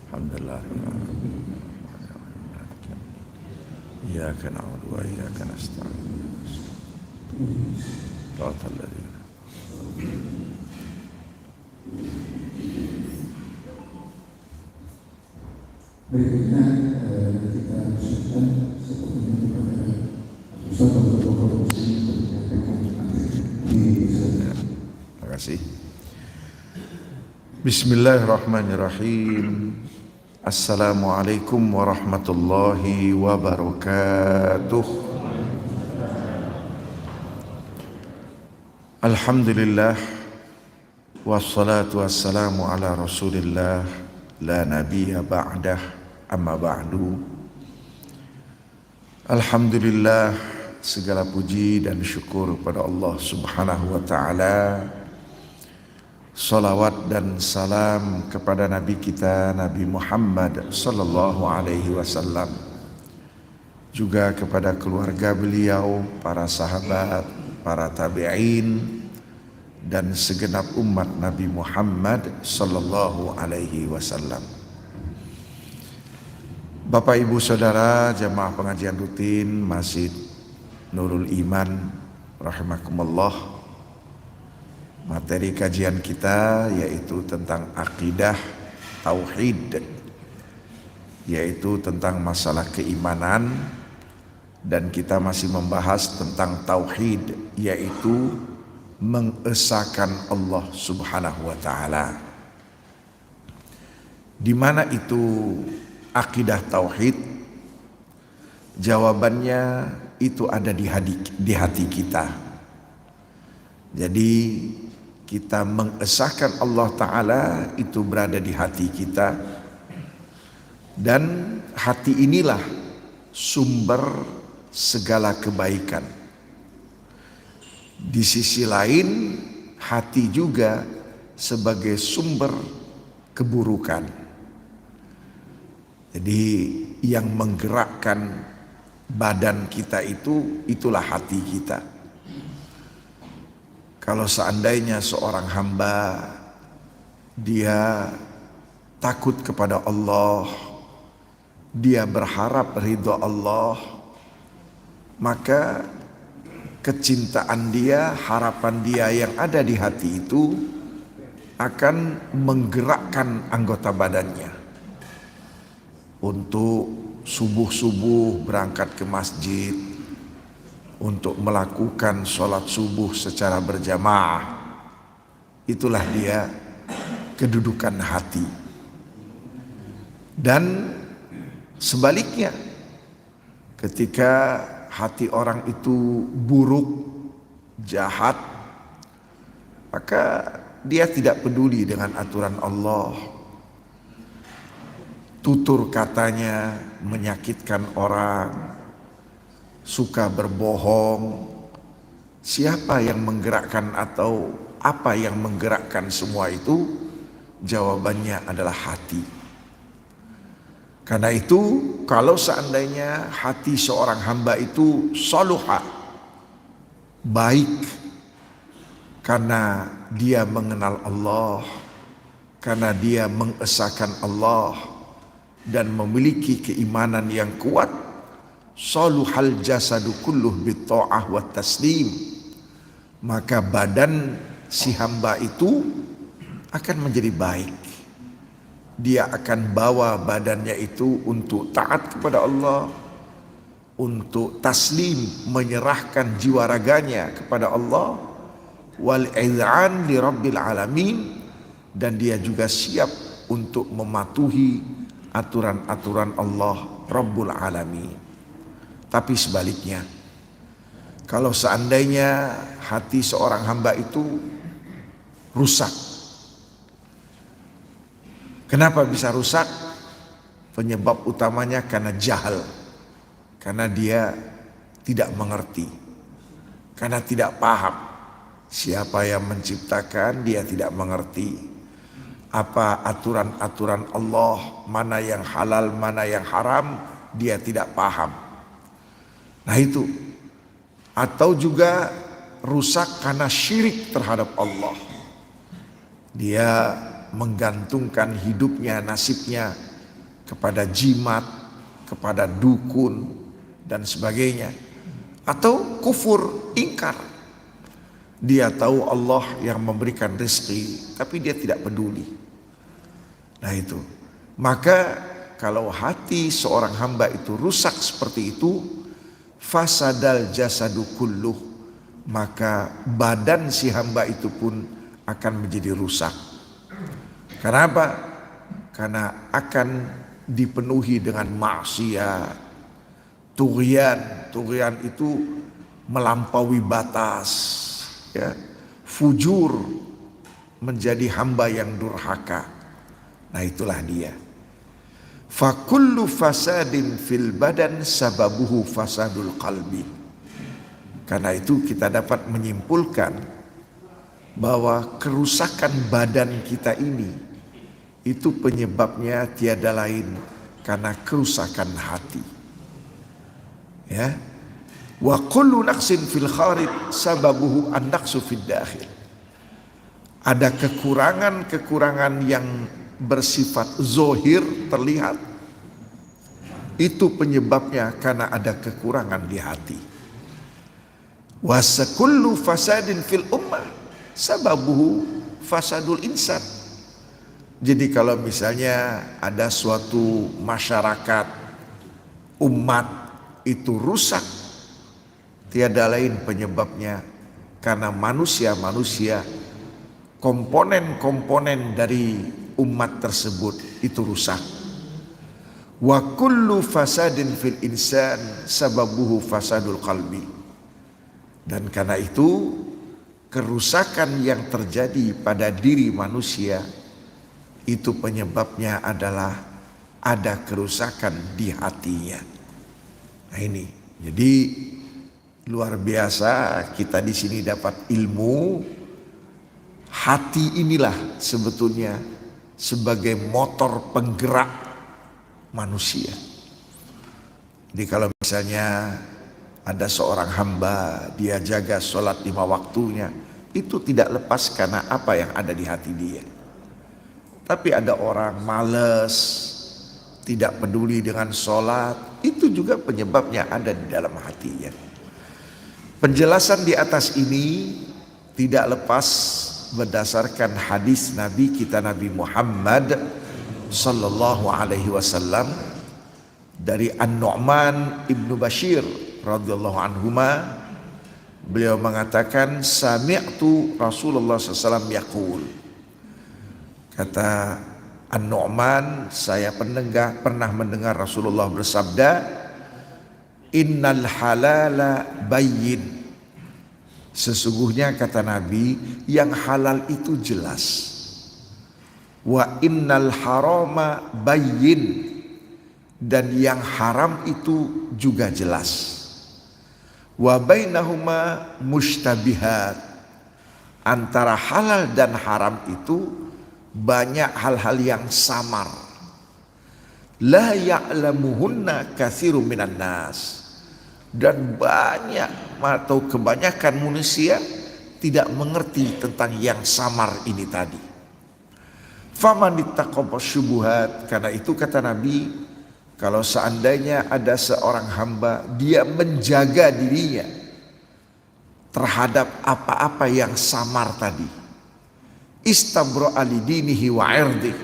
Alhamdulillah. Iyyaka na'budu wa iyyaka nasta'in. Shiratal ladzina berikutnya kita usulkan sepertinya kepada Ustaz Dr. Muslim untuk menyampaikan di sana. Terima kasih. Bismillahirrahmanirrahim. Assalamualaikum warahmatullahi wabarakatuh. Alhamdulillah wassalatu wassalamu ala Rasulillah la nabiyya ba'dah, amma ba'du. Alhamdulillah, segala puji dan syukur pada Allah Subhanahu wa taala. Salawat dan salam kepada Nabi kita Nabi Muhammad sallallahu alaihi wasallam, juga kepada keluarga beliau, para sahabat, para tabi'in, dan segenap umat Nabi Muhammad sallallahu alaihi wasallam. Bapak Ibu Saudara jamaah pengajian rutin Masjid Nurul Iman rahimakumullah. Materi kajian kita yaitu tentang akidah tauhid, yaitu tentang masalah keimanan, dan kita masih membahas tentang tauhid, yaitu mengesahkan Allah Subhanahu wa taala. Di mana itu akidah tauhid? Jawabannya itu ada di hati kita. Jadi kita mengesahkan Allah Ta'ala itu berada di hati kita, dan hati inilah sumber segala kebaikan. Di sisi lain, hati juga sebagai sumber keburukan. Jadi yang menggerakkan badan kita itulah hati kita. Kalau seandainya seorang hamba dia takut kepada Allah, dia berharap ridha Allah, maka kecintaan dia, harapan dia yang ada di hati itu akan menggerakkan anggota badannya untuk subuh-subuh berangkat ke masjid, untuk melakukan sholat subuh secara berjamaah. Itulah dia kedudukan hati. Dan sebaliknya, ketika hati orang itu buruk, jahat, maka dia tidak peduli dengan aturan Allah. Tutur katanya menyakitkan orang, suka berbohong. Siapa yang menggerakkan atau apa yang menggerakkan semua itu? Jawabannya adalah hati. Karena itu, kalau seandainya hati seorang hamba itu saluha, baik, karena dia mengenal Allah, karena dia mengesahkan Allah dan memiliki keimanan yang kuat, saluhal jasadu kulluh bitta'ah wa taslim, maka badan si hamba itu akan menjadi baik. Dia akan bawa badannya itu untuk taat kepada Allah, untuk taslim, menyerahkan jiwa raganya kepada Allah, wal iz'an li rabbil alamin, dan dia juga siap untuk mematuhi aturan-aturan Allah Rabbul Alamin. Tapi sebaliknya, kalau seandainya hati seorang hamba itu rusak. Kenapa bisa rusak? Penyebab utamanya karena jahal, karena dia tidak mengerti, karena tidak paham siapa yang menciptakan. Dia tidak mengerti apa aturan-aturan Allah, mana yang halal, mana yang haram, dia tidak paham. Nah itu. Atau juga rusak karena syirik terhadap Allah. Dia menggantungkan hidupnya, nasibnya kepada jimat, kepada dukun dan sebagainya, atau kufur, ingkar. Dia tahu Allah yang memberikan rezeki, tapi dia tidak peduli. Nah itu, maka kalau hati seorang hamba itu rusak seperti itu, fasadal jasadu kulluh, maka badan si hamba itu pun akan menjadi rusak. Kenapa? Karena akan dipenuhi dengan maksiat, tughyan. Tughyan itu melampaui batas, ya, fujur, menjadi hamba yang durhaka. Nah itulah dia. Fakullu fasadin fil badan sababuhu fasadul qalbi. Karena itu kita dapat menyimpulkan bahwa kerusakan badan kita ini itu penyebabnya tiada lain karena kerusakan hati. Ya. Wa kullu naqsin fil kharij sababuhu an-naqsu fid dakhil. Ada kekurangan-kekurangan yang bersifat zohir, terlihat, itu penyebabnya karena ada kekurangan di hati. Wa sakullu fasadin fil ummah sababuhu fasadul insan. Jadi kalau misalnya ada suatu masyarakat, umat itu rusak, tiada lain penyebabnya karena manusia-manusia, komponen-komponen dari umat tersebut itu rusak. Wa kullu fasadin fil insan sababuhu fasadul qalbi. Dan karena itu kerusakan yang terjadi pada diri manusia itu penyebabnya adalah ada kerusakan di hatinya. Nah ini, jadi luar biasa kita di sini dapat ilmu. Hati inilah sebetulnya sebagai motor penggerak manusia. Jadi kalau misalnya ada seorang hamba, dia jaga sholat 5 waktunya, itu tidak lepas karena apa yang ada di hati dia. Tapi ada orang malas, tidak peduli dengan sholat, itu juga penyebabnya ada di dalam hatinya. Penjelasan di atas ini tidak lepas berdasarkan hadis Nabi kita, Nabi Muhammad sallallahu alaihi wasallam, dari An-Nu'man ibnu Bashir radhiyallahu anhuma. Beliau mengatakan, sami'tu Rasulullah SAW yaqul. Kata An-Nu'man, saya pernah mendengar Rasulullah bersabda, innal halala bayyin. Sesungguhnya kata Nabi, yang halal itu jelas. Wa innal harama bayyin. Dan yang haram itu juga jelas. Wa bainahuma mushtabihat. Antara halal dan haram itu banyak hal-hal yang samar. La ya'lamuhunna katsirun minan nas. Dan banyak atau kebanyakan manusia tidak mengerti tentang yang samar ini tadi. Faman ittaqaba syubuhat. Karena itu kata Nabi, kalau seandainya ada seorang hamba, dia menjaga dirinya terhadap apa-apa yang samar tadi, istabra alidinihi wa irdih,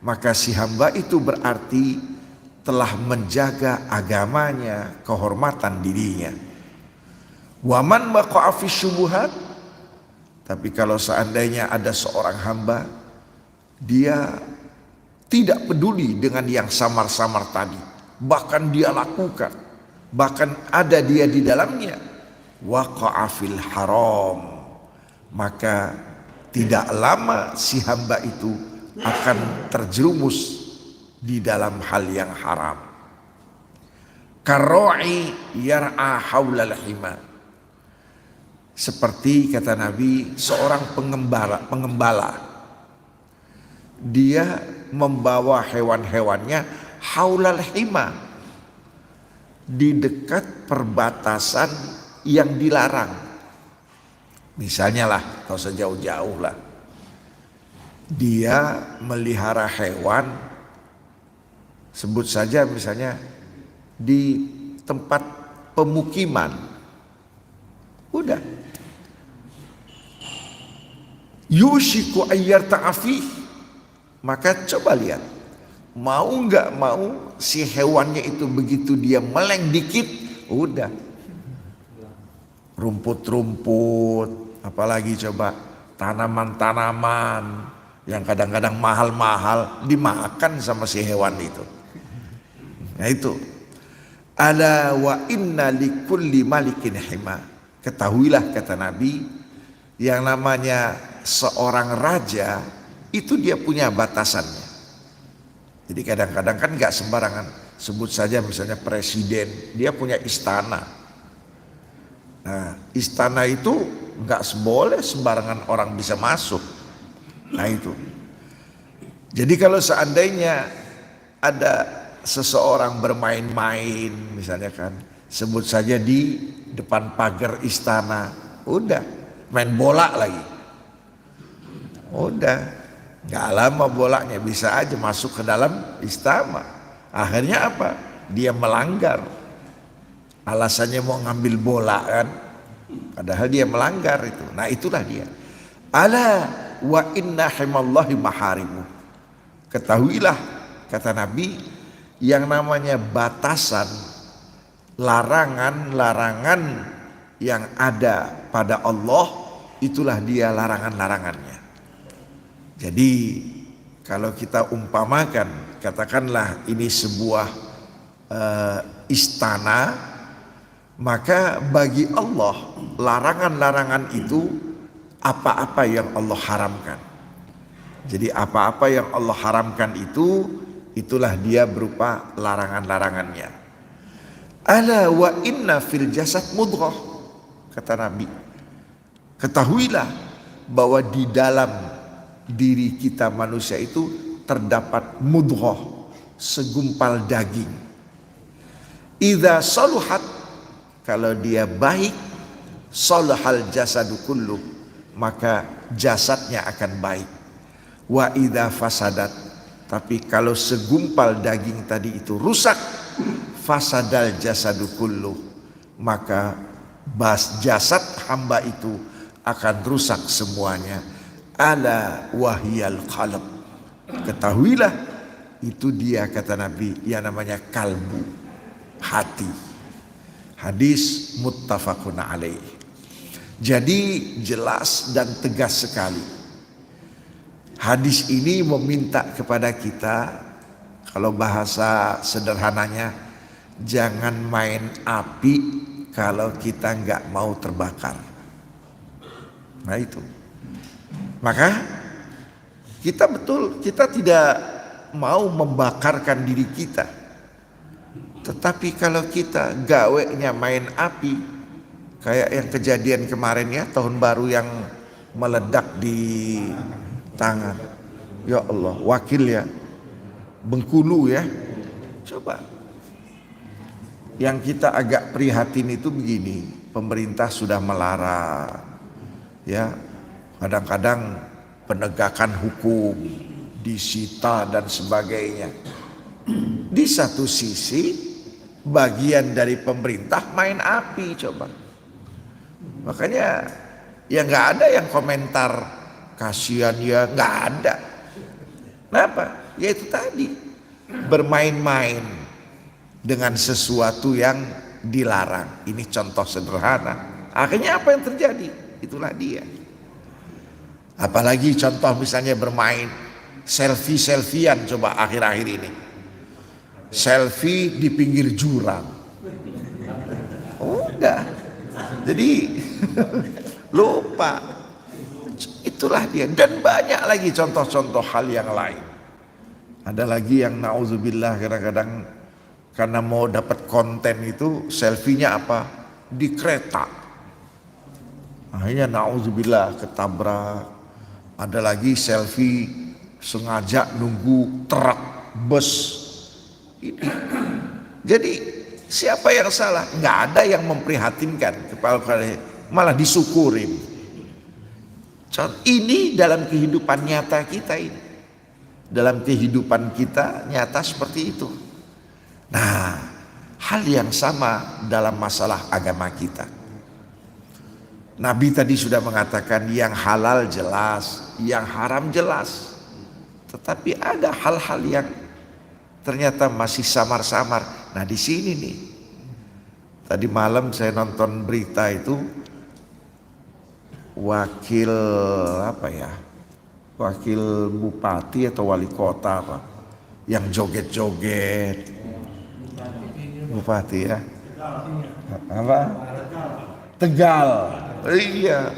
maka si hamba itu berarti telah menjaga agamanya, kehormatan dirinya. Waman waqa'a fi syubuhat. Tapi kalau seandainya ada seorang hamba, dia tidak peduli dengan yang samar-samar tadi, bahkan dia lakukan, bahkan ada dia di dalamnya, waqa'a fil haram, maka tidak lama si hamba itu akan terjerumus di dalam hal yang haram. Karra'i yar'a haulal hima. Seperti kata Nabi, seorang pengembala. Dia membawa hewan-hewannya haulal hima, di dekat perbatasan yang dilarang. Misalnya lah, kalau sejauh-jauh lah, dia melihara hewan Sebut saja misalnya di tempat pemukiman. Udah. Yushiku ayyar ta'afi. Maka coba lihat. Mau nggak mau si hewannya itu begitu dia meleng dikit, udah. Rumput-rumput, apalagi coba tanaman-tanaman yang kadang-kadang mahal-mahal dimakan sama si hewan itu. Nah itu. Ala wa inna likulli malikin hima. Ketahuilah kata Nabi, yang namanya seorang raja itu dia punya batasannya. Jadi kadang-kadang kan nggak sembarangan. Sebut saja misalnya presiden, dia punya istana. Nah, istana itu nggak boleh sembarangan orang bisa masuk. Nah itu. Jadi kalau seandainya ada seseorang bermain-main, misalnya kan, sebut saja di depan pagar istana, udah main bola lagi. Udah. Gak lama bolanya bisa aja masuk ke dalam istana. Akhirnya apa? Dia melanggar. Alasannya mau ngambil bola kan. Padahal dia melanggar itu. Nah itulah dia. Ala wa inna himallahi maharimu. Ketahuilah kata Nabi, yang namanya batasan, larangan-larangan yang ada pada Allah, itulah dia larangan-larangannya. Jadi kalau kita umpamakan, katakanlah ini sebuah istana, maka bagi Allah larangan-larangan itu apa-apa yang Allah haramkan. Jadi apa-apa yang Allah haramkan itu, itulah dia berupa larangan-larangannya. Ala wa inna fil jasad mudghah, kata Nabi. Ketahuilah bahwa di dalam diri kita manusia itu terdapat mudghah, segumpal daging. Idza saluhat, kalau dia baik, salahal jasadu kullu, maka jasadnya akan baik. Wa idza fasadat, tapi kalau segumpal daging tadi itu rusak, fasadal jasadu kullu, maka jasad hamba itu akan rusak semuanya. Ala wahyal qalb. Ketahuilah itu dia kata Nabi yang namanya kalbu, hati. Hadis muttafaqun alaih. Jadi jelas dan tegas sekali. Hadis ini meminta kepada kita, kalau bahasa sederhananya, jangan main api kalau kita nggak mau terbakar. Nah itu. Maka kita tidak mau membakarkan diri kita. Tetapi kalau kita gawenya main api, kayak yang kejadian kemarin ya, tahun baru yang meledak di tangan. Ya Allah, wakil ya, Bengkulu ya. Coba. Yang kita agak prihatin itu begini, pemerintah sudah melarang, ya. Kadang-kadang penegakan hukum, disita dan sebagainya. Di satu sisi bagian dari pemerintah main api coba. Makanya ya nggak ada yang komentar kasihan ya, nggak ada. Kenapa? Ya itu tadi, bermain-main dengan sesuatu yang dilarang. Ini contoh sederhana. Akhirnya apa yang terjadi? Itulah dia. Apalagi contoh misalnya bermain selfie-selfian coba akhir-akhir ini. Selfie di pinggir jurang. Udah. Jadi lupa. Itulah dia. Dan banyak lagi contoh-contoh hal yang lain. Ada lagi yang na'udzubillah kadang-kadang karena mau dapat konten itu selfie-nya apa? Di kereta. Akhirnya na'udzubillah ketabrak. Ada lagi selfie sengaja nunggu truk bus. Ini. Jadi siapa yang salah? Nggak ada yang memprihatinkan, malah disyukurin. Ini dalam kehidupan nyata kita ini. Dalam kehidupan kita nyata seperti itu. Nah, hal yang sama dalam masalah agama kita. Nabi tadi sudah mengatakan yang halal jelas, yang haram jelas. Tetapi ada hal-hal yang ternyata masih samar-samar. Nah, di sini nih. Tadi malam saya nonton berita itu, wakil wakil bupati atau wali kota apa, yang joget-joget. Bupati ya. Apa? Tegal. Iya.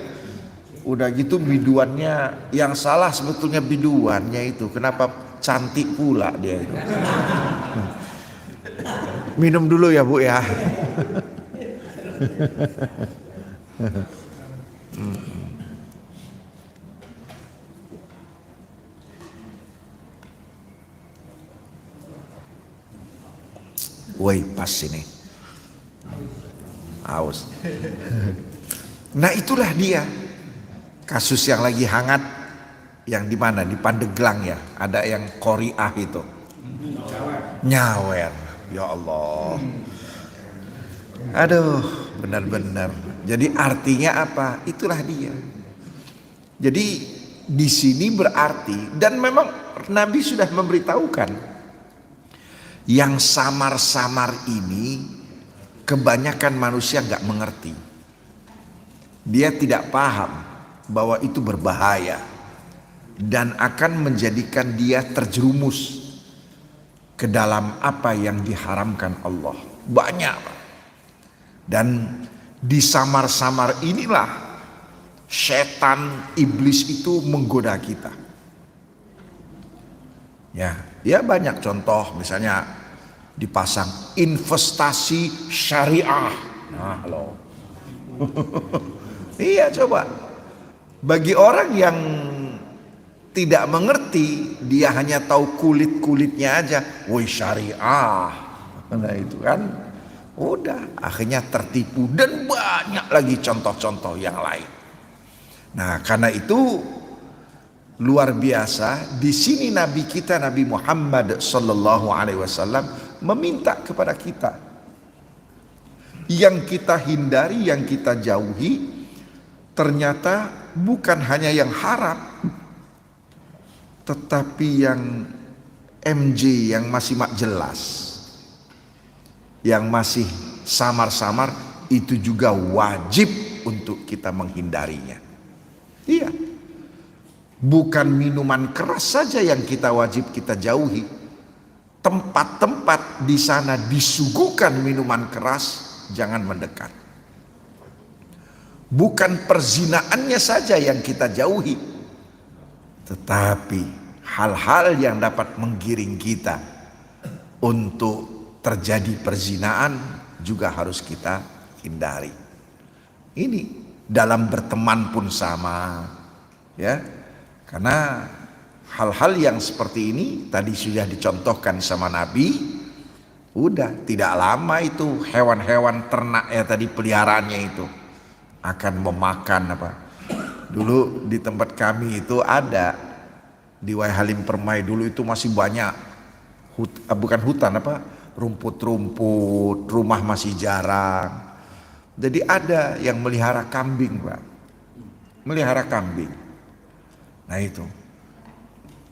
Udah gitu biduannya yang salah sebetulnya biduannya itu. Kenapa cantik pula dia itu. Minum dulu ya Bu ya. Woi pas ini. Aus. Nah itulah dia kasus yang lagi hangat, yang di mana, di Pandeglang ya, ada yang Qoriah itu nyawer, ya Allah, aduh benar-benar. Jadi artinya apa? Itulah dia. Jadi di sini berarti, dan memang Nabi sudah memberitahukan, yang samar-samar ini kebanyakan manusia nggak mengerti. Dia tidak paham bahwa itu berbahaya dan akan menjadikan dia terjerumus ke dalam apa yang diharamkan Allah. Banyak. Dan di samar-samar inilah setan iblis itu menggoda kita. Ya banyak contoh, misalnya dipasang investasi syariah. Nah, loh. Iya coba. Bagi orang yang tidak mengerti, dia hanya tahu kulit-kulitnya aja. Woi syariah. Nah itu kan udah akhirnya tertipu, dan banyak lagi contoh-contoh yang lain. Nah, karena itu luar biasa. Di sini Nabi kita, Nabi Muhammad sallallahu alaihi wasallam meminta kepada kita, yang kita hindari, yang kita jauhi, ternyata bukan hanya yang haram, tetapi yang MJ, yang masih jelas, yang masih samar-samar, itu juga wajib untuk kita menghindarinya. Iya, bukan minuman keras saja yang kita wajib kita jauhi. Tempat-tempat di sana disuguhkan minuman keras, jangan mendekat. Bukan perzinaannya saja yang kita jauhi, tetapi hal-hal yang dapat menggiring kita untuk terjadi perzinaan juga harus kita hindari. Ini dalam berteman pun sama, ya, karena hal-hal yang seperti ini tadi sudah dicontohkan sama Nabi. Udah tidak lama itu hewan-hewan ternak ya tadi peliharaannya itu akan memakan apa. Dulu di tempat kami itu ada di Wai Halim Permai, dulu itu masih banyak bukan hutan apa, rumput-rumput, rumah masih jarang. Jadi ada yang melihara kambing, Pak. Melihara kambing. Nah itu.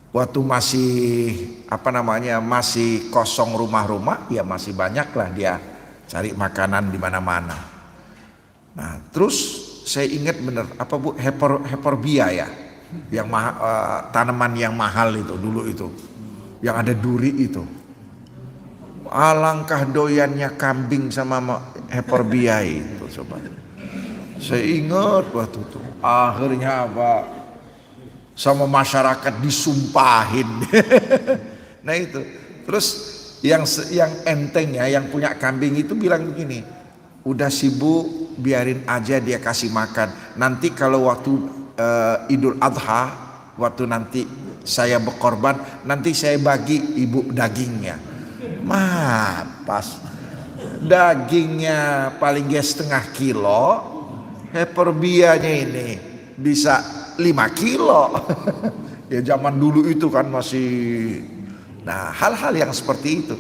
Waktu masih masih kosong rumah-rumah, ya masih banyaklah dia cari makanan di mana-mana. Nah, terus saya ingat benar apa Bu, heporbia ya, yang tanaman yang mahal itu dulu itu, yang ada duri itu. Alangkah doyannya kambing sama heporbia itu, coba. Saya ingat waktu itu. Akhirnya apa? Sama masyarakat disumpahin. Nah itu. Terus yang enteng ya, yang punya kambing itu bilang begini, udah sibuk biarin aja dia kasih makan. Nanti kalau waktu Idul Adha, waktu nanti saya berkorban, nanti saya bagi ibu dagingnya. Pas dagingnya paling gak setengah kilo, heperbianya ini bisa 5 kilo. Ya zaman dulu itu kan masih. Nah hal-hal yang seperti itu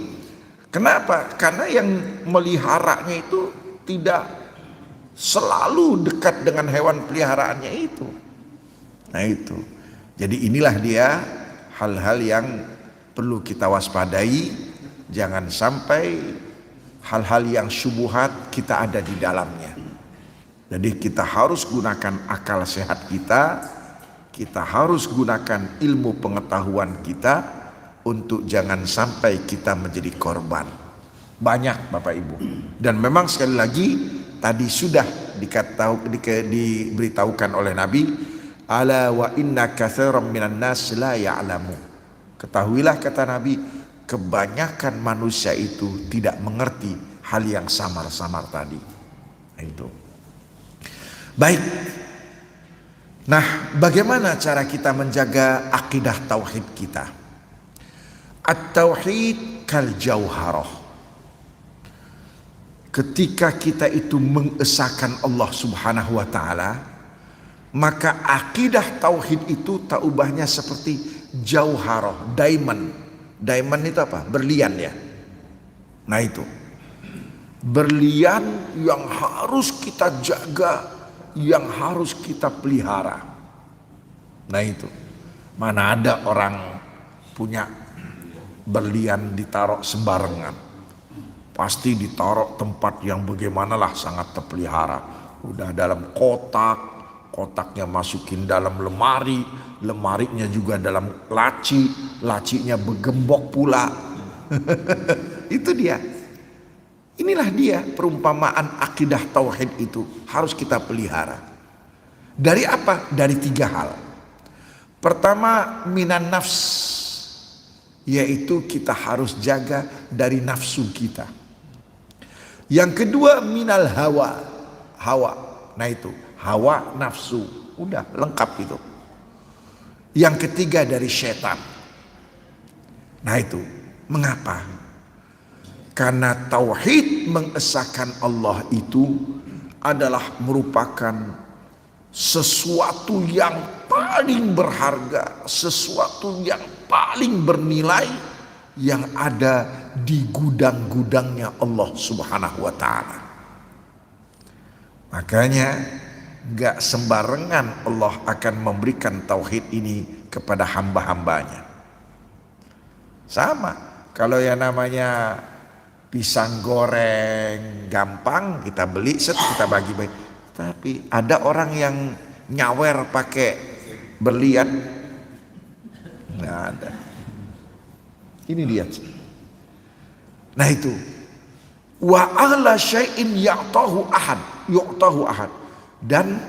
Kenapa? Karena yang meliharanya itu tidak selalu dekat dengan hewan peliharaannya itu. Nah itu. Jadi inilah dia hal-hal yang perlu kita waspadai. Jangan sampai hal-hal yang syubhat kita ada di dalamnya. Jadi kita harus gunakan akal sehat kita. Kita harus gunakan ilmu pengetahuan kita untuk jangan sampai kita menjadi korban. Banyak Bapak Ibu. Dan memang sekali lagi tadi sudah diberitahukan oleh Nabi, ala wa inna katsiran minan nas la ya'lamu. Ketahuilah kata Nabi, kebanyakan manusia itu tidak mengerti hal yang samar-samar tadi. Nah, itu. Baik. Nah, bagaimana cara kita menjaga akidah tauhid kita? At-tauhid kal jauharah. Ketika kita itu mengesahkan Allah Subhanahu wa taala, maka akidah tauhid itu tak ubahnya seperti jauharah, diamond. Diamond itu apa? Berlian ya. Nah itu. Berlian yang harus kita jaga, yang harus kita pelihara. Nah itu. Mana ada orang punya berlian ditaruh sembarangan. Pasti ditaruh tempat yang bagaimanalah sangat terpelihara. Udah dalam kotak, kotaknya masukin dalam lemari, lemarinya juga dalam laci, lacinya bergembok pula. Itu dia. Inilah dia perumpamaan akidah tauhid itu harus kita pelihara. Dari apa? Dari 3 hal. Pertama, minan nafs, yaitu kita harus jaga dari nafsu kita. Yang kedua, minal hawa, hawa. Nah itu, hawa nafsu, udah lengkap itu. Yang ketiga dari setan. Nah itu, mengapa? Karena tauhid mengesahkan Allah itu adalah merupakan sesuatu yang paling berharga, sesuatu yang paling bernilai yang ada di gudang-gudangnya Allah Subhanahu wa taala. Makanya gak sembarangan Allah akan memberikan tauhid ini kepada hamba-hambanya. Sama kalau yang namanya pisang goreng gampang kita beli, kita bagi-bagi. Tapi ada orang yang nyawer pakai berlian, nggak ada. Ini dia. Nah itu, wa ala syai'in ya'tahu ahad. Dan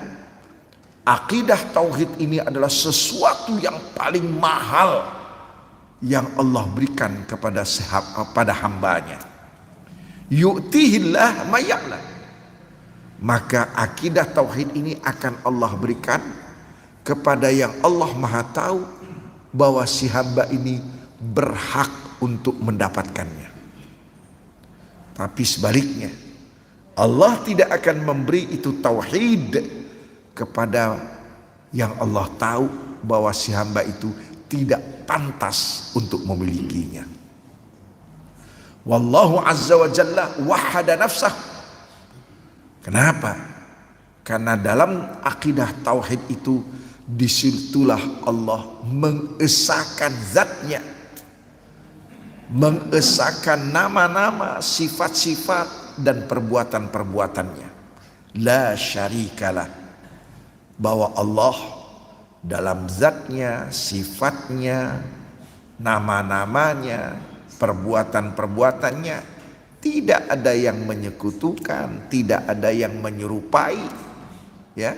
akidah tauhid ini adalah sesuatu yang paling mahal yang Allah berikan kepada hambanya. Yu'tihillah ma ya'lam. Maka akidah tauhid ini akan Allah berikan kepada yang Allah Maha tahu bahwa si hamba ini berhak untuk mendapatkannya. Tapi sebaliknya, Allah tidak akan memberi itu tauhid kepada yang Allah tahu bahwa si hamba itu tidak pantas untuk memilikinya. Wallahu azza wa jalla wahada nafsah. Kenapa? Karena dalam akidah tauhid itu disitulah Allah mengesahkan zatnya, mengesahkan nama-nama, sifat-sifat dan perbuatan-perbuatannya. La syarikalah, bahwa Allah dalam zatnya, sifatnya, nama-namanya, perbuatan-perbuatannya tidak ada yang menyekutukan, tidak ada yang menyerupai, ya.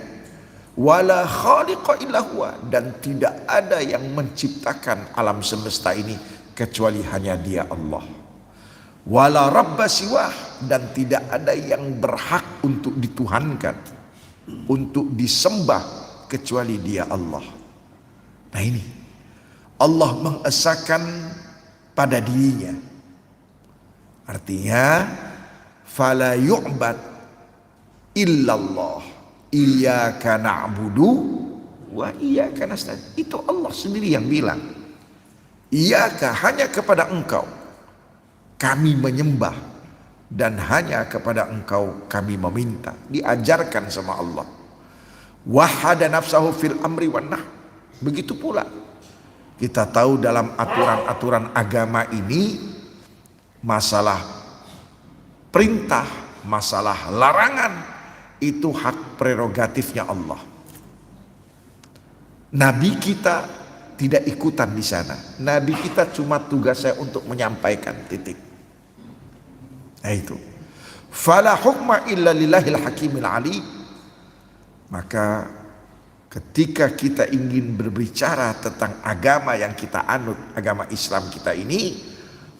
Wala khaliqa illa huwa, dan tidak ada yang menciptakan alam semesta ini kecuali hanya Dia Allah. Wala rabba siwah, dan tidak ada yang berhak untuk dituhankan, untuk disembah kecuali Dia Allah. Nah ini Allah mengesahkan pada dirinya. Artinya fala yu'bad illallah, iyyaka na'budu wa iyyaka nasta'in. Itu Allah sendiri yang bilang, iyyaka, hanya kepada engkau kami menyembah dan hanya kepada Engkau kami meminta. Diajarkan sama Allah. Wahada nafsahu fil amri wan nahy. Begitu pula kita tahu dalam aturan-aturan agama ini, masalah perintah, masalah larangan itu hak prerogatifnya Allah. Nabi kita tidak ikutan di sana. Nabi kita cuma tugasnya untuk menyampaikan, titik. Nah itu. Fala hukma illa lillahil hakimil alim. Maka ketika kita ingin berbicara tentang agama yang kita anut, agama Islam kita ini,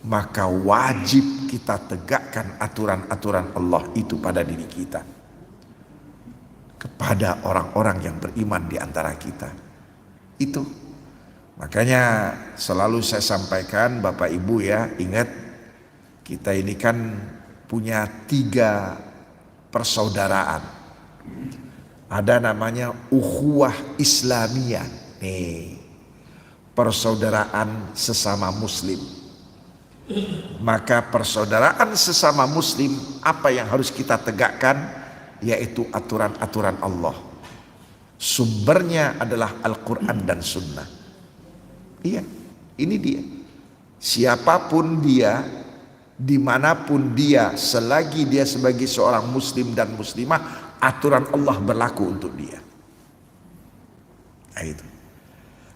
maka wajib kita tegakkan aturan-aturan Allah itu pada diri kita, kepada orang-orang yang beriman di antara kita. Itu makanya selalu saya sampaikan, Bapak Ibu ya, ingat kita ini kan punya 3 persaudaraan. Ada namanya ukhuwah Islamiyah, nih, persaudaraan sesama muslim. Maka persaudaraan sesama muslim, apa yang harus kita tegakkan? Yaitu aturan-aturan Allah. Sumbernya adalah Al-Quran dan Sunnah. Iya, ini dia. Siapapun dia, dimanapun dia, selagi dia sebagai seorang muslim dan muslimah, aturan Allah berlaku untuk dia. Nah, itu.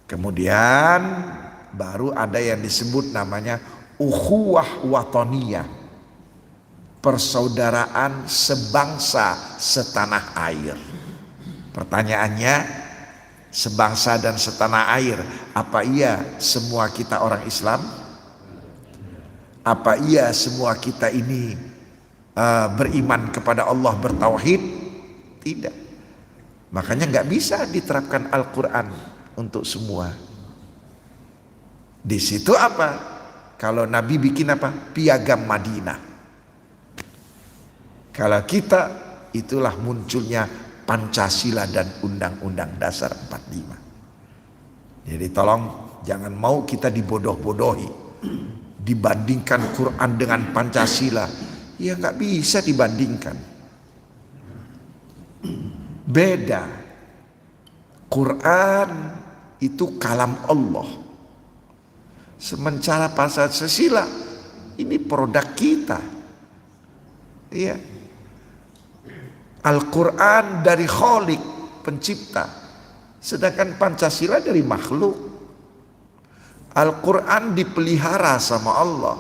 Kemudian baru ada yang disebut namanya ukhuwah watoniyah, persaudaraan sebangsa setanah air. Pertanyaannya, sebangsa dan setanah air, apa iya semua kita orang Islam? Apa iya semua kita ini beriman kepada Allah, bertauhid? Tidak. Makanya nggak bisa diterapkan Al-Quran untuk semua. Di situ apa? Kalau Nabi bikin apa? Piagam Madinah. Kalau kita, itulah munculnya Pancasila dan Undang-Undang Dasar 45. Jadi tolong jangan mau kita dibodoh-bodohi, dibandingkan Quran dengan Pancasila. Ya nggak bisa dibandingkan. Beda. Quran itu kalam Allah. Sementara Pancasila ini produk kita. Iya. Al-Quran dari Khalik, pencipta. Sedangkan Pancasila dari makhluk. Al-Quran dipelihara sama Allah.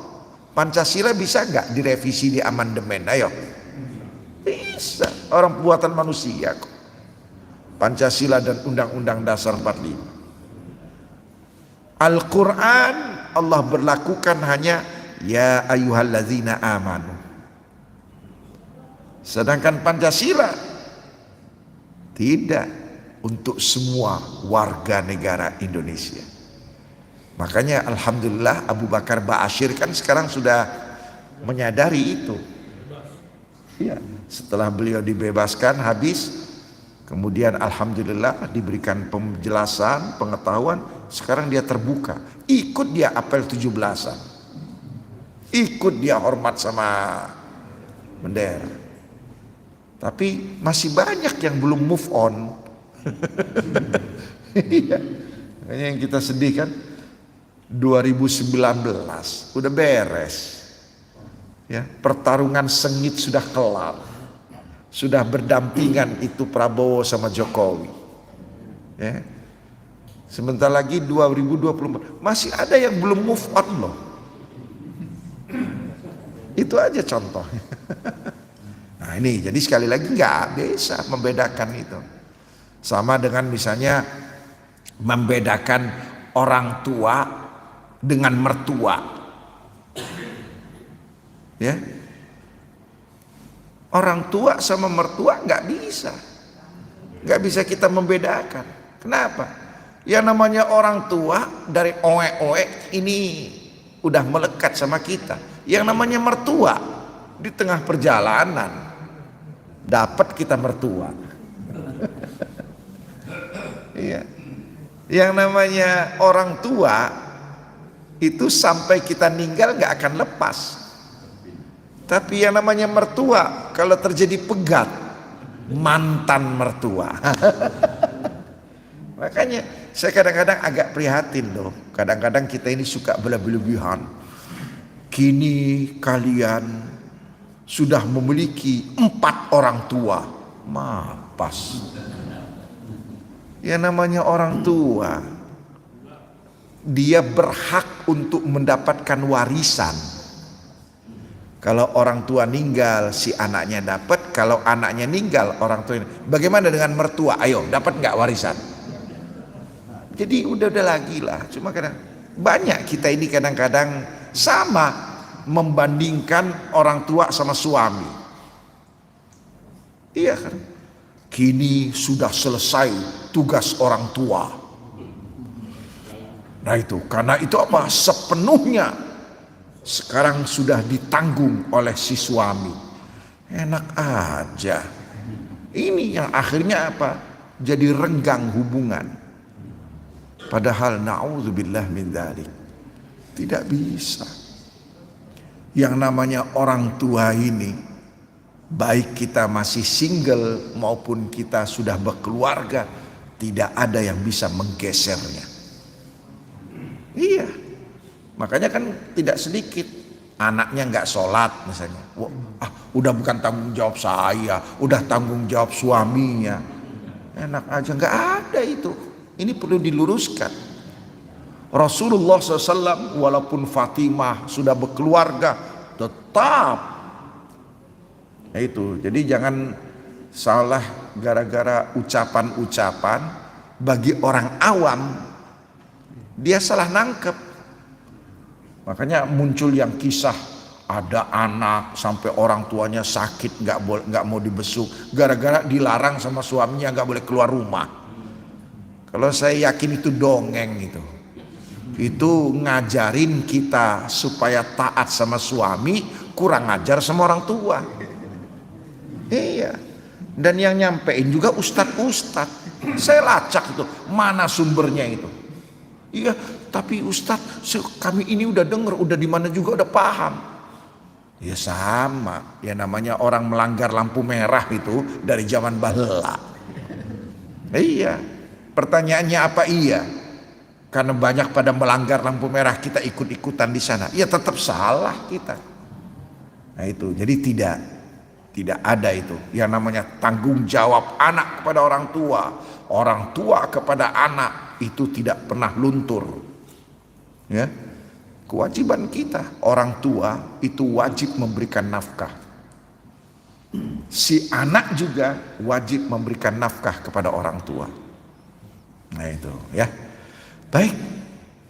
Pancasila bisa nggak direvisi, di amandemen? Ayo. Bisa. Orang buatan manusia kok. Pancasila dan Undang-Undang Dasar 45. Al-Quran Allah berlakukan hanya ya ayyuhalladzina amanu. Sedangkan Pancasila tidak, untuk semua warga negara Indonesia. Makanya alhamdulillah Abu Bakar Ba'asyir kan sekarang sudah menyadari itu. Ya, setelah beliau dibebaskan habis, kemudian alhamdulillah diberikan penjelasan, pengetahuan, sekarang dia terbuka. Ikut dia apel 17-an. Ikut dia hormat sama bendera. Tapi masih banyak yang belum move on. Iya. Makanya yang kita sedih kan, 2019 udah beres. Ya, pertarungan sengit sudah kelar. Sudah berdampingan itu Prabowo sama Jokowi. Ya. Sebentar lagi 2024 masih ada yang belum move on loh. Itu aja contohnya. Nah ini, jadi sekali lagi nggak bisa membedakan itu. Sama dengan misalnya membedakan orang tua dengan mertua. Ya, orang tua sama mertua nggak bisa kita membedakan. Kenapa? Yang namanya orang tua dari oe-oe ini udah melekat sama kita. Yang namanya mertua di tengah perjalanan dapat kita mertua. Iya. Yang namanya orang tua itu sampai kita meninggal nggak akan lepas. Tapi yang namanya mertua, kalau terjadi pegat, mantan mertua. Makanya saya kadang-kadang agak prihatin loh. Kadang-kadang kita ini suka berlebihan. Kini kalian sudah memiliki 4 orang tua. Mapas. Ya namanya orang tua, dia berhak untuk mendapatkan warisan. Kalau orang tua ninggal, si anaknya dapat. Kalau anaknya ninggal, orang tua ini. Bagaimana dengan mertua? Ayo, dapat nggak warisan? Jadi udah lagi lah. Cuma kadang banyak kita ini kadang-kadang sama membandingkan orang tua sama suami. Iya kan? Kini sudah selesai tugas orang tua. Nah itu, karena itu apa? Sepenuhnya sekarang sudah ditanggung oleh si suami. Enak aja. Ini yang akhirnya apa? Jadi renggang hubungan. Padahal na'udzubillah min dzalik. Tidak bisa. Yang namanya orang tua ini, baik kita masih single maupun kita sudah berkeluarga, tidak ada yang bisa menggesernya. Iya. Makanya kan tidak sedikit anaknya nggak sholat misalnya. Wah, udah bukan tanggung jawab saya, udah tanggung jawab suaminya. Enak aja, nggak ada itu. Ini perlu diluruskan. Rasulullah SAW walaupun Fatimah sudah berkeluarga, tetap. Nah itu, jadi jangan salah gara-gara ucapan-ucapan. Bagi orang awam, dia salah nangkep. Makanya muncul yang kisah ada anak sampai orang tuanya sakit nggak mau dibesuk gara-gara dilarang sama suaminya nggak boleh keluar rumah. Kalau saya yakin itu dongeng itu ngajarin kita supaya taat sama suami, kurang ajar sama orang tua. Iya. Dan yang nyampein juga ustadz. Saya lacak itu, mana sumbernya itu. Iya, tapi ustadz, kami ini udah denger, udah di mana juga udah paham. Ya sama, ya namanya orang melanggar lampu merah itu dari zaman bahela. Iya. Pertanyaannya apa? Iya. Karena banyak pada melanggar lampu merah, kita ikut-ikutan di sana. Ya tetap salah kita. Nah itu, jadi tidak ada itu yang namanya tanggung jawab anak kepada orang tua kepada anak, itu tidak pernah luntur. Ya, kewajiban kita, orang tua itu wajib memberikan nafkah. Si anak juga wajib memberikan nafkah kepada orang tua. Nah itu ya. Baik,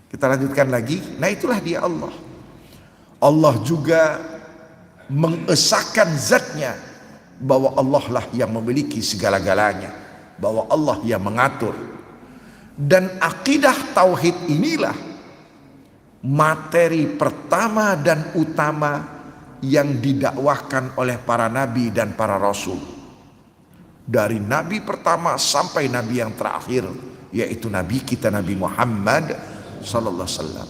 kita lanjutkan lagi. Nah itulah dia Allah. Allah juga mengesahkan zatnya bahwa Allah lah yang memiliki segala-galanya, bahwa Allah yang mengatur. Dan akidah tauhid inilah materi pertama dan utama yang didakwahkan oleh para nabi dan para rasul. Dari nabi pertama sampai nabi yang terakhir, yaitu nabi kita Nabi Muhammad sallallahu alaihi wasallam.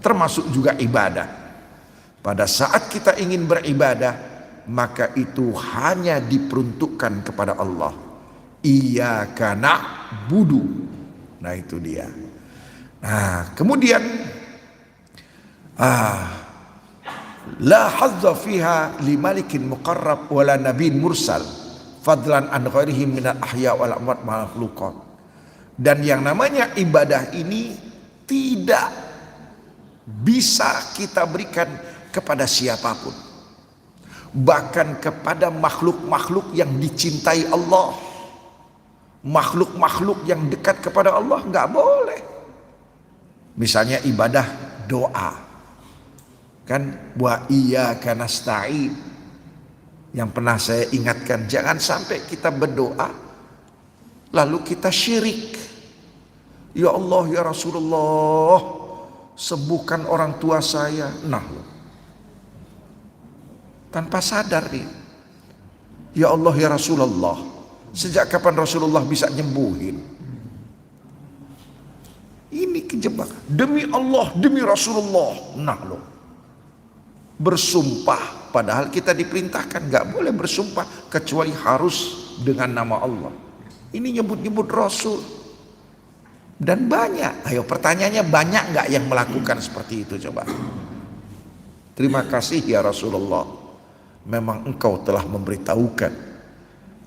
Termasuk juga ibadah. Pada saat kita ingin beribadah, maka itu hanya diperuntukkan kepada Allah. Iyyaka na'budu. Nah itu dia. Nah kemudian la hazza fiha li malikin muqarrab wala nabiyyin mursal fadlan an ghairihim minal ahya wal amwat makhluqat. Dan yang namanya ibadah ini tidak bisa kita berikan kepada siapapun, bahkan kepada makhluk-makhluk yang dicintai Allah, makhluk-makhluk yang dekat kepada Allah nggak boleh. Misalnya ibadah doa, kan wa iyyaka nasta'in, yang pernah saya ingatkan, jangan sampai kita berdoa lalu kita syirik. Ya Allah ya Rasulullah, sembuhkan orang tua saya. Nah, tanpa sadar nih. Ya Allah ya Rasulullah, sejak kapan Rasulullah bisa nyembuhin? Ini kejebak. Demi Allah, demi Rasulullah. Nah loh, bersumpah Padahal kita diperintahkan nggak boleh bersumpah kecuali harus dengan nama Allah. Ini nyebut-nyebut Rasul. Dan banyak. Ayo pertanyaannya, banyak nggak yang melakukan seperti itu? Coba. Terima kasih ya Rasulullah. Memang engkau telah memberitahukan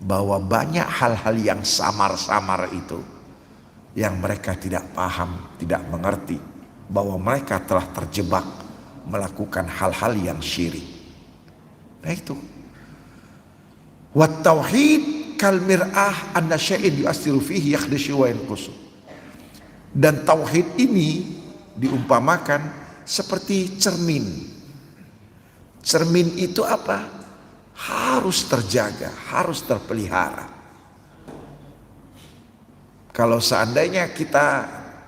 bahwa banyak hal-hal yang samar-samar itu yang mereka tidak paham, tidak mengerti, bahwa mereka telah terjebak melakukan hal-hal yang syirik. Nah itu. Wat tauhid kal mir'ah anna syai'in yu'assiru fihi yakhdashu wa yanqusu. Dan tauhid ini diumpamakan seperti cermin. Cermin itu apa? Harus terjaga, harus terpelihara. Kalau seandainya kita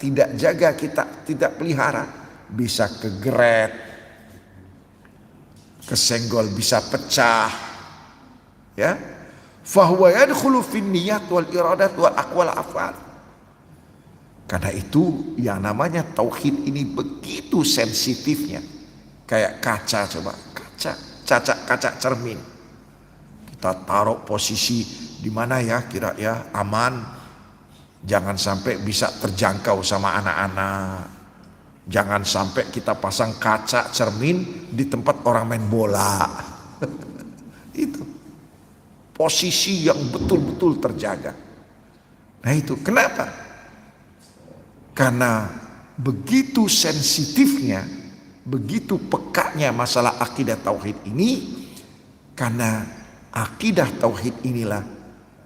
tidak jaga, kita tidak pelihara, bisa kegeret, kesenggol, bisa pecah. Ya. Fahuwa yadkhulu fin niyat wal iradat wal aqwal afal. Karena itu yang namanya tauhid ini begitu sensitifnya. Kayak kaca, coba kaca cermin. Kita taruh posisi di mana ya kira ya aman. Jangan sampai bisa terjangkau sama anak-anak. Jangan sampai kita pasang kaca cermin di tempat orang main bola. Itu posisi yang betul-betul terjaga. Nah itu kenapa? Karena begitu sensitifnya, begitu pekanya masalah akidah tauhid ini, karena akidah tauhid inilah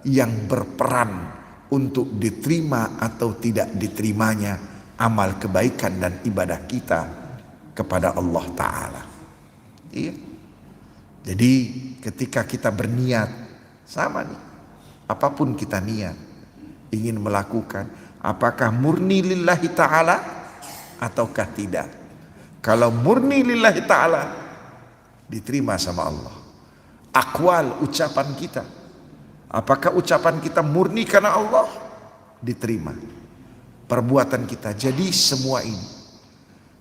yang berperan untuk diterima atau tidak diterimanya amal kebaikan dan ibadah kita kepada Allah Ta'ala. Iya. Jadi ketika kita berniat, sama nih, apapun kita niat ingin melakukan, apakah murni lillahi ta'ala ataukah tidak? Kalau murni lillahi ta'ala, diterima sama Allah. Akwal, ucapan kita, apakah ucapan kita murni karena Allah? Diterima. Perbuatan kita. Jadi semua ini.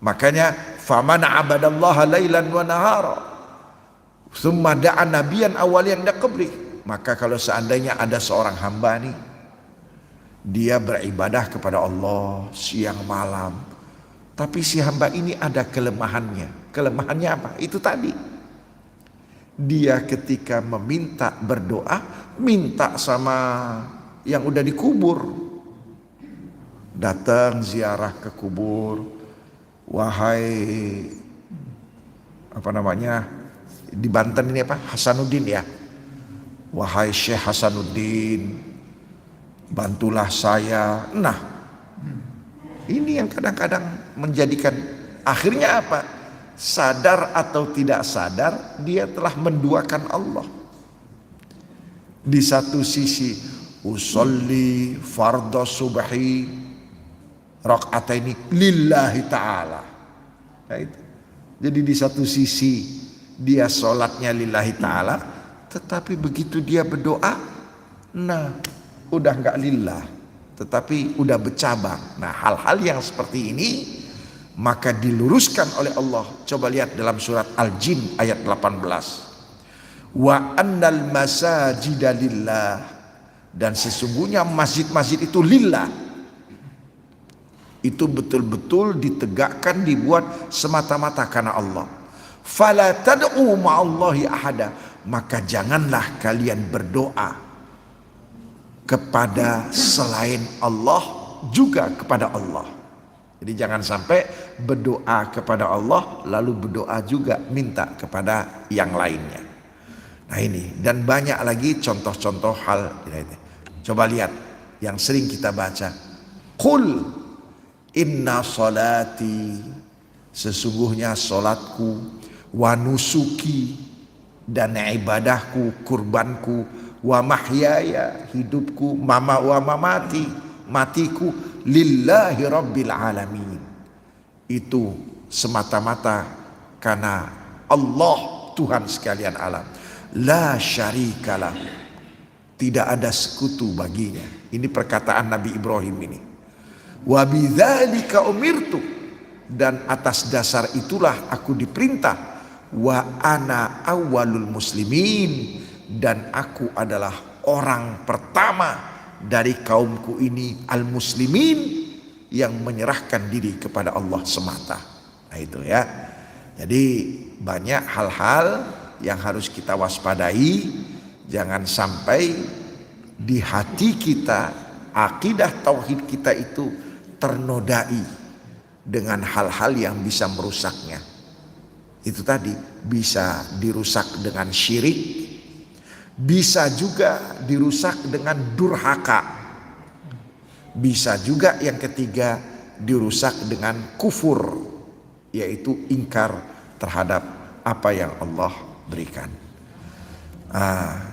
Makanya faman abadallaha lailan wa nahara tsumma da'a nabiyan awaliyan qabli. Maka kalau seandainya ada seorang hamba nih, dia beribadah kepada Allah siang malam, tapi si hamba ini ada kelemahannya. Kelemahannya apa? Itu tadi. Dia ketika meminta berdoa, minta sama yang udah dikubur. Datang ziarah ke kubur, wahai apa namanya di Banten ini apa, Hasanuddin ya, wahai Syekh Hasanuddin, bantulah saya. Nah ini yang kadang-kadang menjadikan akhirnya apa, sadar atau tidak sadar dia telah menduakan Allah. Di satu sisi usolli fardhu subhi rakaataini lillahi ta'ala. Nah, itu. Jadi di satu sisi dia sholatnya lillahi ta'ala, tetapi begitu dia berdoa, nah udah nggak lillah, tetapi udah bercabang. Nah hal-hal yang seperti ini maka diluruskan oleh Allah. Coba lihat dalam surat Al-Jin ayat 18. Wa annal masajida lillah, dan sesungguhnya masjid-masjid itu lillah. Itu betul-betul ditegakkan, dibuat semata-mata karena Allah. Fala tad'u ma'allahi ahada, maka janganlah kalian berdoa kepada selain Allah juga kepada Allah. Jadi jangan sampai berdoa kepada Allah lalu berdoa juga minta kepada yang lainnya. Nah ini, dan banyak lagi contoh-contoh hal. Coba lihat yang sering kita baca. Qul inna salati, sesungguhnya salatku, wa nusuki, dan ibadahku, kurbanku, wa mahyaya, hidupku, wa mamati, matiku, lillahi rabbil alamin. Itu semata-mata karena Allah, Tuhan sekalian alam. La syarikalah, tidak ada sekutu baginya. Ini perkataan Nabi Ibrahim ini. Wa bidzalika umirtu, dan atas dasar itulah aku diperintah wa ana awwalul muslimin, dan aku adalah orang pertama dari kaumku ini al-muslimin, yang menyerahkan diri kepada Allah semata. Nah itu ya. Jadi banyak hal-hal yang harus kita waspadai. Jangan sampai di hati kita, akidah tauhid kita itu ternodai dengan hal-hal yang bisa merusaknya. Itu tadi, bisa dirusak dengan syirik, bisa juga dirusak dengan durhaka, bisa juga yang ketiga dirusak dengan kufur, yaitu ingkar terhadap apa yang Allah berikan.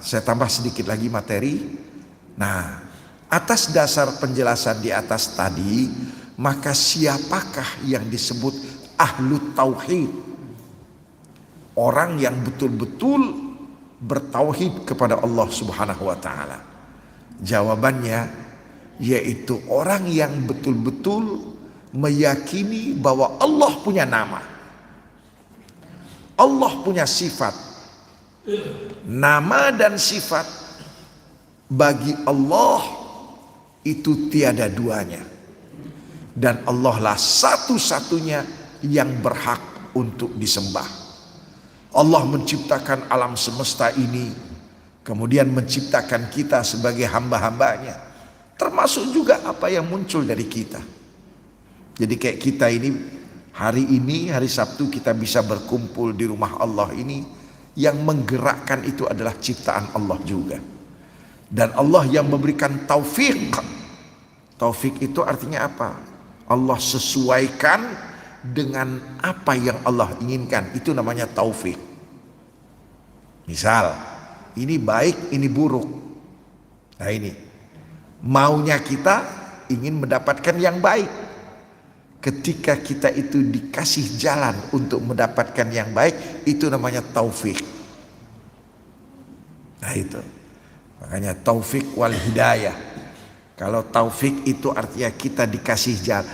Saya tambah sedikit lagi materi. Nah, atas dasar penjelasan di atas tadi, maka siapakah yang disebut ahlu tauhid? Orang yang betul-betul bertauhid kepada Allah Subhanahu wa taala. Jawabannya yaitu orang yang betul-betul meyakini bahwa Allah punya nama, Allah punya sifat. Nama dan sifat bagi Allah itu tiada duanya, dan Allah lah satu-satunya yang berhak untuk disembah. Allah menciptakan alam semesta ini, kemudian menciptakan kita sebagai hamba-hambanya, termasuk juga apa yang muncul dari kita. Jadi kayak kita ini, hari Sabtu kita bisa berkumpul di rumah Allah ini, yang menggerakkan itu adalah ciptaan Allah juga. Dan Allah yang memberikan taufik. Taufik itu artinya apa? Allah sesuaikan dengan apa yang Allah inginkan, itu namanya taufik. Misal ini baik, ini buruk. Nah ini maunya kita ingin mendapatkan yang baik. Ketika kita itu dikasih jalan untuk mendapatkan yang baik, itu namanya taufik. Nah itu makanya taufik wal hidayah. Kalau taufik itu artinya kita dikasih jalan.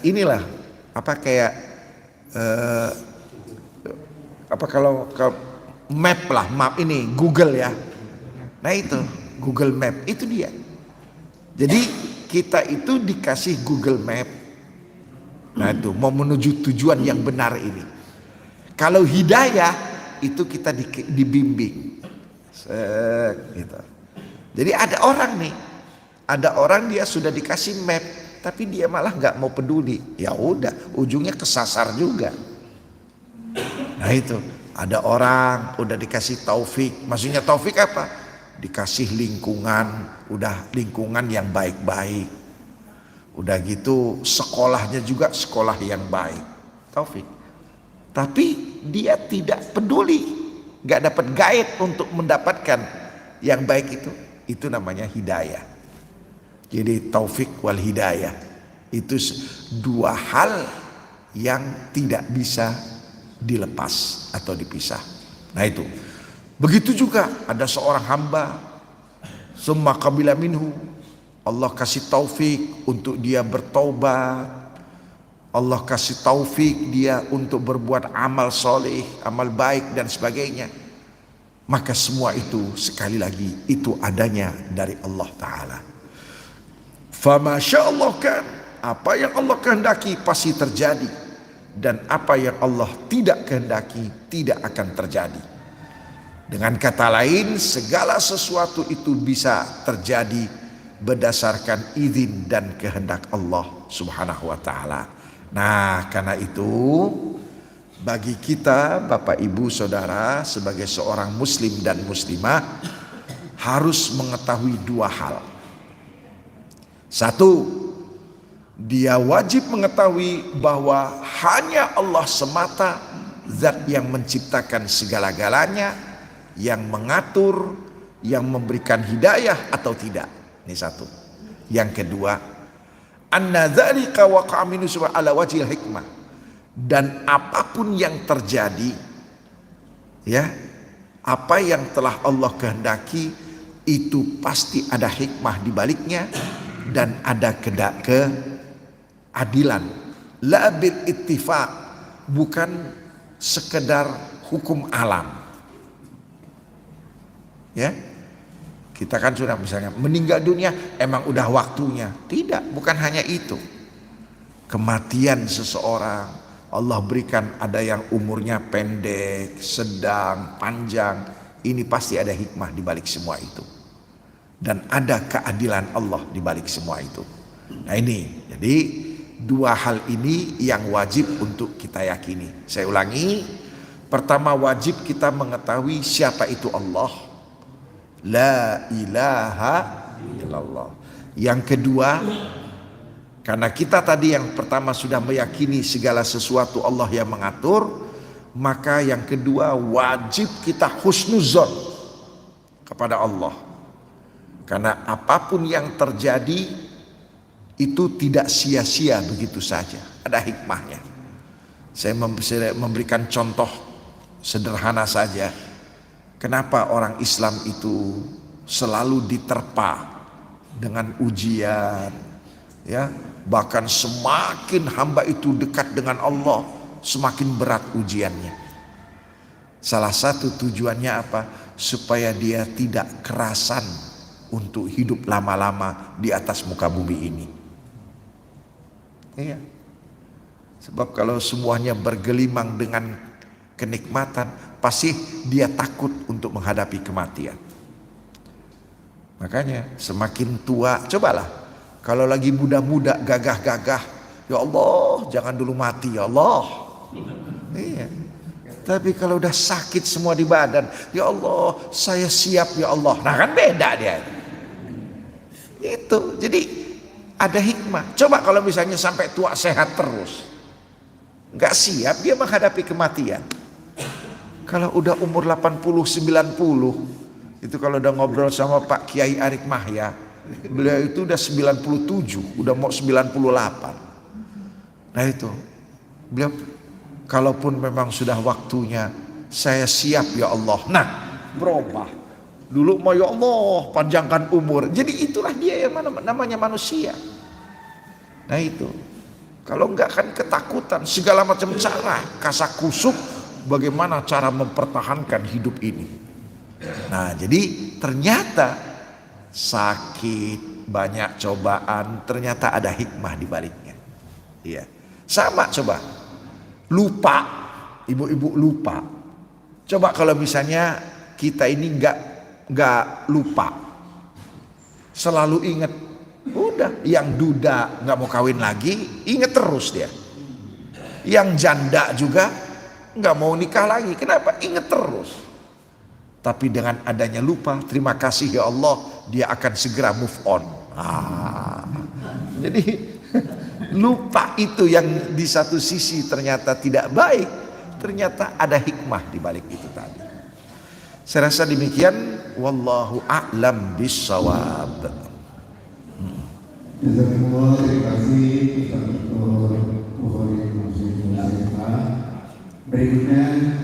Inilah apa kayak apa kalau map lah, map ini Google ya. Nah itu Google Map itu dia. Jadi kita itu dikasih Google Map. Nah itu mau menuju tujuan yang benar ini. Kalau hidayah itu kita dibimbing. Gitu. Jadi ada orang dia sudah dikasih map, tapi dia malah nggak mau peduli. Ya udah, ujungnya kesasar juga. Nah itu, ada orang udah dikasih taufik. Maksudnya taufik apa? Dikasih lingkungan, udah lingkungan yang baik-baik. Udah gitu sekolahnya juga sekolah yang baik. Taufik. Tapi dia tidak peduli, nggak dapat guide untuk mendapatkan yang baik itu. Itu namanya hidayah. Jadi taufik wal hidayah itu dua hal yang tidak bisa dilepas atau dipisah. Nah itu. Begitu juga ada seorang hamba, summa qabila minhu, Allah kasih taufik untuk dia bertaubat, Allah kasih taufik dia untuk berbuat amal soleh, amal baik dan sebagainya. Maka semua itu sekali lagi itu adanya dari Allah Ta'ala. Fama sya'allah kan, apa yang Allah kehendaki pasti terjadi, dan apa yang Allah tidak kehendaki tidak akan terjadi. Dengan kata lain, segala sesuatu itu bisa terjadi berdasarkan izin dan kehendak Allah Subhanahu wa taala. Nah, karena itu bagi kita Bapak Ibu Saudara sebagai seorang muslim dan muslimah harus mengetahui dua hal. Satu, dia wajib mengetahui bahwa hanya Allah semata zat yang menciptakan segala-galanya, yang mengatur, yang memberikan hidayah atau tidak. Ini satu. Yang kedua, anna dzalika waqa'a min ala wajhil hikmah. Dan apapun yang terjadi, ya, apa yang telah Allah kehendaki itu pasti ada hikmah di baliknya dan ada keadilan. La bil ittifaq, bukan sekedar hukum alam. Ya, kita kan sudah misalnya meninggal dunia, emang udah waktunya. Tidak, bukan hanya itu. Kematian seseorang, Allah berikan ada yang umurnya pendek, sedang, panjang. Ini pasti ada hikmah di balik semua itu. Dan ada keadilan Allah di balik semua itu. Nah ini, jadi dua hal ini yang wajib untuk kita yakini. Saya ulangi, pertama wajib kita mengetahui siapa itu Allah. La ilaha illallah. Yang kedua, karena kita tadi yang pertama sudah meyakini segala sesuatu Allah yang mengatur, maka yang kedua wajib kita husnuzon kepada Allah. Karena apapun yang terjadi itu tidak sia-sia begitu saja, ada hikmahnya. Saya memberikan contoh sederhana saja. Kenapa orang Islam itu selalu diterpa dengan ujian, ya? Bahkan semakin hamba itu dekat dengan Allah, semakin berat ujiannya. Salah satu tujuannya apa? Supaya dia tidak kerasan untuk hidup lama-lama di atas muka bumi ini. Iya. Sebab kalau semuanya bergelimang dengan kenikmatan, pasti dia takut untuk menghadapi kematian. Makanya semakin tua, cobalah kalau lagi muda-muda gagah-gagah, ya Allah jangan dulu mati ya Allah. Iya. Tapi kalau udah sakit semua di badan, ya Allah saya siap ya Allah. Nah kan beda dia. Itu jadi ada hikmah. Coba kalau misalnya sampai tua sehat terus, nggak siap dia menghadapi kematian. Kalau udah umur 80-90, itu kalau udah ngobrol sama Pak Kiai Arik Mahya, beliau itu udah 97, udah mau 98. Nah itu, beliau kalaupun memang sudah waktunya, saya siap ya Allah. Nah, berubah. Dulu mau ya Allah, panjangkan umur. Jadi itulah dia yang namanya manusia. Nah itu, kalau enggak kan ketakutan, segala macam cara, kasak kusuk, bagaimana cara mempertahankan hidup ini. Nah jadi ternyata sakit, banyak cobaan, ternyata ada hikmah di baliknya. Iya. Sama coba, lupa, ibu-ibu lupa. Coba kalau misalnya kita ini nggak lupa, selalu ingat, udah yang duda nggak mau kawin lagi, ingat terus dia. Yang janda juga nggak mau nikah lagi, kenapa? Ingat terus. Tapi dengan adanya lupa, terima kasih ya Allah, dia akan segera move on. Jadi lupa itu yang di satu sisi ternyata tidak baik, ternyata ada hikmah di balik itu tadi. Saya rasa demikian. Wallahu a'lam bissawab. Jazakumullah, terima kasih Ustaz Dr. Bukhari Muslim. Berikutnya